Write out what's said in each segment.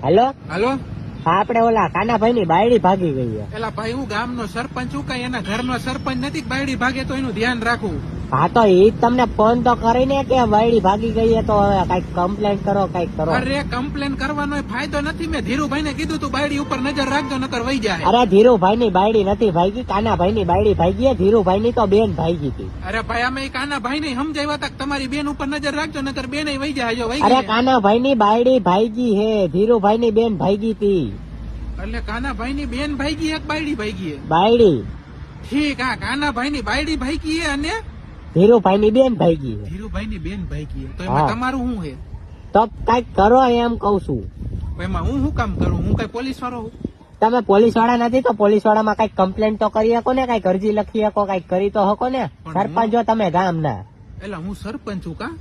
Hello, હાલો. હા આપણે ઓલા કાનાભાઈ ની બાયડી ભાગી ગઈ છે. એલા ભાઈ હું ગામનો સરપંચ છું, કઈ એના ઘરનો સરપંચ નથી. બાયડી ભાગે તો એનું ધ્યાન રાખવું. હા તો એ તમને ફોન તો કરીને કે બાયડી ભાગી ગઈ છે તો હવે કઈક કમ્પ્લેન કરો, કઈક કરો. અરે કમ્પ્લેન કરવાનો ફાયદો નથી. મેં ધીરુભાઈ ને કીધું તું બાયડી ઉપર નજર રાખજો નકર વહી જાય. અરે ધીરુભાઈ ની બાયડી નથી ભાગી, કાનાભાઈ ની બાયડી ભાગી છે. ધીરુભાઈ ની તો બેન ભાગી હતી. અરે ભાઈ અમે કાનાભાઈ ને સમજાવ્યા હતા કે તમારી બેન ઉપર નજર રાખજો નકર બેન વહી જાય. જો વહી અરે ગઈ. કાનાભાઈ ની બાયડી ભાગી હે, ધીરુભાઈ ની બેન ભાગી હતી. એટલે કાનાભાઈ ની બેન ભાગી એક બાયડી ભાગી હે. બાયડી ઠીક. હા કાનાભાઈ ની બાયડી ભાગી હે અને ધીરુભાઈ ની બેન ભાગી છે. ધીરુભાઈ ની બેન ભાગી હે. તો એમાં હા. તમારું શું હે? તો કઈક કરો એમ કઉ છું. એમાં હું શું કામ કરું? હું કઈ પોલીસ વાળો હું? તમે પોલીસ વાળા નથી તો પોલીસ વાળામાં કઈક કમ્પ્લેન તો કરી શકો ને, કઈક અરજી લખી શકો, કઈક કરી તો શકો ને. પણ સરપંચ જો તમે ગામ ના. એટલે હું સરપંચ છું કા?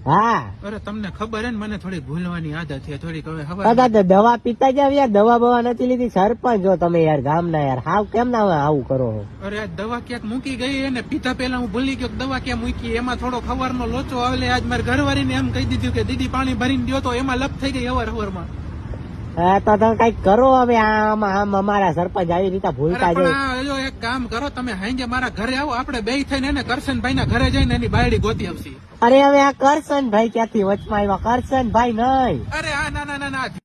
હા અરે તમને ખબર હે ને મને થોડી ભૂલવાની આદત છે. થોડીક હવે દાદા હવે દવા પીતા જાવ યાર, દવા બવા નથી લીધી. સરપંચ જો તમે યાર ગામ ના યાર, હાવ કેમ ના હવે આવું કરો? અરે આ દવા ક્યાંક મૂકી ગઈ ને પીતા પહેલા હું ભૂલી ગયો કે દવા ક્યાં મૂકી. એમાં થોડો ખબરનો લોચો આવે. આજ મારી ઘરવાળીને એમ કહી દીધું કે દીદી પાણી ભરીને દ્યો તો એમાં લપ થઈ ગઈ હવારમાં. હા તો તમે કઈક કરો હવે. આમ આમ અમારા સરપંચ આવી રીતે ભૂલતા અરે પણ જાય. આ જો એક કામ કરો તમે, હાંજે મારા ઘરે આવો, આપણે બે થઈને એને કરશનભાઈ ના ઘરે જઈને એની બાયડી ગોતી આવશે. અરે હવે આ કરશનભાઈ ક્યાંથી વચમાં આવ્યા? કરશનભાઈ નહીં. અરે આ ના ના ના ના